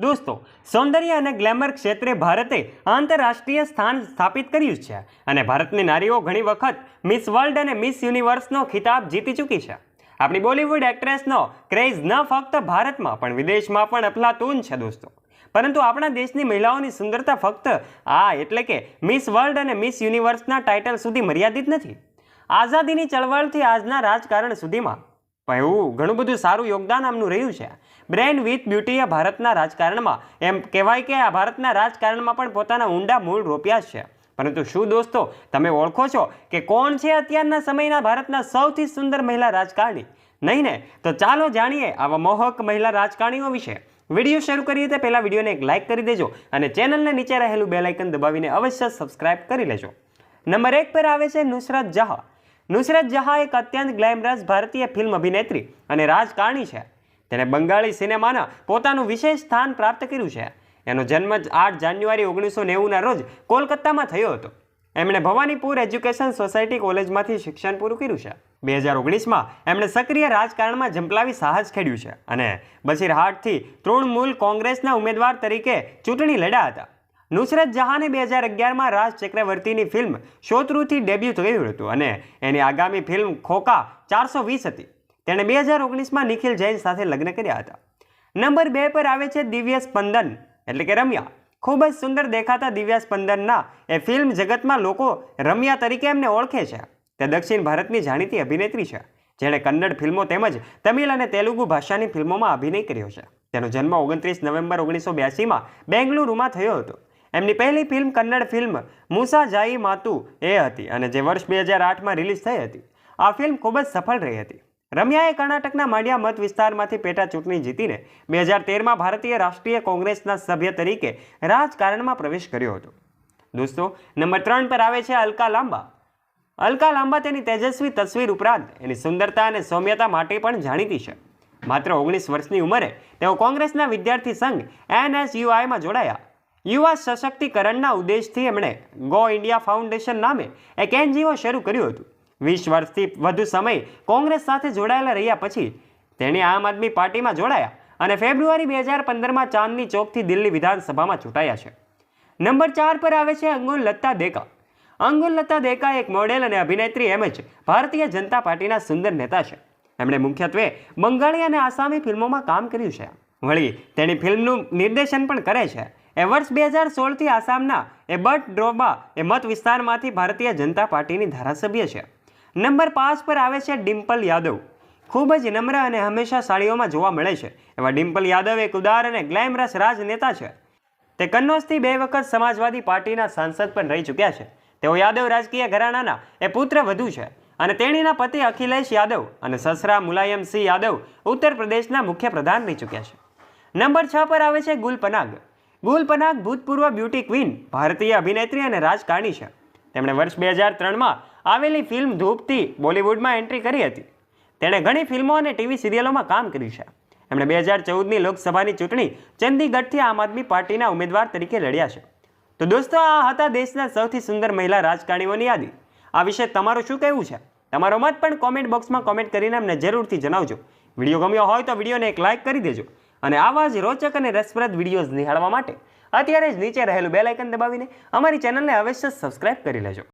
દોસ્તો, સૌંદર્ય અને ગ્લેમર ક્ષેત્રે ભારતે આંતરરાષ્ટ્રીય સ્થાન સ્થાપિત કર્યું છે અને ભારતની નારીઓ ઘણી વખત મિસ વર્લ્ડ અને મિસ યુનિવર્સનો ખિતાબ જીતી ચૂકી છે. આપણી બોલિવૂડ એક્ટ્રેસનો ક્રેઝ ન ફક્ત ભારતમાં પણ વિદેશમાં પણ અફલાતૂન છે દોસ્તો. પરંતુ આપણા દેશની મહિલાઓની સુંદરતા ફક્ત એટલે કે મિસ વર્લ્ડ અને મિસ યુનિવર્સના ટાઇટલ સુધી મર્યાદિત નથી. આઝાદીની ચળવળથી આજના રાજકારણ સુધીમાં એવું ઘણું બધું સારું યોગદાન આમનું રહ્યું છે. બ્રેન વિથ બ્યુટીએ ભારતના રાજકારણમાં એમ કહેવાય કે આ ભારતના રાજકારણમાં પણ પોતાના ઊંડા મૂળ રોપ્યા છે. પરંતુ શું દોસ્તો, તમે ઓળખો છો કે કોણ છે અત્યારના સમયના ભારતના સૌથી સુંદર મહિલા રાજકારણી? નહીં ને? તો ચાલો જાણીએ આવા મોહક મહિલા રાજકારણીઓ વિશે. વિડીયો શરૂ કરીએ તે પહેલાં વિડીયોને એક લાઇક કરી દેજો અને ચેનલને નીચે રહેલું બેલ આઇકન દબાવીને અવશ્ય સબસ્ક્રાઇબ કરી લેજો. નંબર 1 પર આવે છે નુસરત જહાં. નુસરત જહાં એક અત્યંત ગ્લેમરસ ભારતીય ફિલ્મ અભિનેત્રી અને રાજકારણી છે. તેણે બંગાળી સિનેમાના પોતાનું વિશેષ સ્થાન પ્રાપ્ત કર્યું છે. એનો જન્મ 8 જાન્યુઆરી 1990ના રોજ કોલકાતામાં થયો હતો. એમણે ભવાનીપુર એજ્યુકેશન સોસાયટી કોલેજમાંથી શિક્ષણ પૂરું કર્યું છે. 2019માં એમણે સક્રિય રાજકારણમાં ઝંપલાવી સાહસ ખેડ્યું છે અને બસીરહાટથી તૃણમૂલ કોંગ્રેસના ઉમેદવાર તરીકે ચૂંટણી લડ્યા હતા. નુસરત જહાંને 2011માં રાજ ચક્રવર્તીની ફિલ્મ શોત્રુથી ડેબ્યુ થયું હતું અને એની આગામી ફિલ્મ ખોખા 420 હતી. તેણે 2019માં નિખિલ જૈન સાથે લગ્ન કર્યા હતા. નંબર 2 પર આવે છે દિવ્ય સ્પંદન એટલે કે રમ્યા. ખૂબ જ સુંદર દેખાતા દિવ્યા સ્પંદનના એ ફિલ્મ જગતમાં લોકો રમ્યા તરીકે એમને ઓળખે છે. તે દક્ષિણ ભારતની જાણીતી અભિનેત્રી છે જેણે કન્નડ ફિલ્મો તેમજ તમિલ અને તેલુગુ ભાષાની ફિલ્મોમાં અભિનય કર્યો છે. તેનો જન્મ 29 નવેમ્બર 1982માં બેંગલુરુમાં થયો હતો. એમની પહેલી ફિલ્મ કન્નડ ફિલ્મ મૂસા જાઈ માતુ એ હતી અને જે વર્ષ 2008માં રિલીઝ થઈ હતી. આ ફિલ્મ ખૂબ જ સફળ રહી હતી. રમ્યાએ કર્ણાટકના માંડ્યા મત વિસ્તારમાંથી પેટા ચૂંટણી જીતીને 2013માં ભારતીય રાષ્ટ્રીય કોંગ્રેસના સભ્ય તરીકે રાજકારણમાં પ્રવેશ કર્યો હતો. દોસ્તો, નંબર 3 પર આવે છે અલકા લાંબા. અલકા લાંબા તેની તેજસ્વી તસવીર ઉપરાંત એની સુંદરતા અને સૌમ્યતા માટે પણ જાણીતી છે. માત્ર 19 વર્ષની ઉંમરે તેઓ કોંગ્રેસના વિદ્યાર્થી સંઘ NSUIમાં જોડાયા. યુવા સશક્તિકરણના ઉદ્દેશથી એમણે ગો ઇન્ડિયા ફાઉન્ડેશન નામે એક NGO શરૂ કર્યું હતું. 20 વર્ષથી વધુ સમય કોંગ્રેસ સાથે જોડાયેલા રહ્યા પછી તેણે આમ આદમી પાર્ટીમાં જોડાયા અને ફેબ્રુઆરી 2015માં ચાંદની ચોકથી દિલ્હી વિધાનસભામાં ચૂંટાયા છે. નંબર 4 પર આવે છે અંગુલ લત્તા દેકા. અંગુલ લત્તા દેકા એક મોડેલ અને અભિનેત્રી એમ જ ભારતીય જનતા પાર્ટીના સુંદર નેતા છે. એમણે મુખ્યત્વે બંગાળી અને આસામી ફિલ્મોમાં કામ કર્યું છે. વળી તેની ફિલ્મનું નિર્દેશન પણ કરે છે. એ વર્ષ 2016થી આસામના બટડ્રોબા મત વિસ્તારમાંથી ભારતીય જનતા પાર્ટીની ધારાસભ્ય છે. નંબર 5 પર આવે છે ડિમ્પલ યાદવ. ખૂબ જ નમ્ર અને હંમેશા સાડીઓમાં જોવા મળે છે એવા ડિમ્પલ યાદવ એક ઉદાર અને ગ્લેમરસ રાજનેતા છે. તે કન્નૌજથી 2 વખત સમાજવાદી પાર્ટીના સાંસદ પણ રહી ચૂક્યા છે. તેઓ યાદવ રાજકીય ઘરાનાના પુત્ર વધુ છે અને તેણીના પતિ અખિલેશ યાદવ અને સસરા મુલાયમસિંહ યાદવ ઉત્તર પ્રદેશના મુખ્ય પ્રધાન રહી ચૂક્યા છે. નંબર 6 પર આવે છે ગુલ પનાગ. ગુલ પનાગ ભૂતપૂર્વ બ્યુટી ક્વીન, ભારતીય અભિનેત્રી અને રાજકારણી છે. તેમણે વર્ષ 2003માં આવેલી ફિલ્મ ધૂપથી બોલિવૂડમાં એન્ટ્રી કરી હતી. તેણે ઘણી ફિલ્મો અને ટીવી સિરિયલોમાં કામ કર્યું છે. એમણે 2014ની લોકસભાની ચૂંટણી ચંદીગઢથી આમ આદમી પાર્ટીના ઉમેદવાર તરીકે લડ્યા છે. તો દોસ્તો, આ હતા દેશના સૌથી સુંદર મહિલા રાજકારણીઓની યાદી. આ વિશે તમારું શું કહેવું છે? તમારો મત પણ કોમેન્ટ બોક્સમાં કોમેન્ટ કરીને અમને જરૂરથી જણાવજો. વિડીયો ગમ્યો હોય તો વિડીયોને એક લાઇક કરી દેજો અને આવા જ રોચક અને રસપ્રદ વિડીયોઝ નિહાળવા માટે અત્યારે જ નીચે રહેલું બેલ આઇકન દબાવીને અમારી ચેનલને અવશ્ય સબસ્ક્રાઇબ કરી લેજો.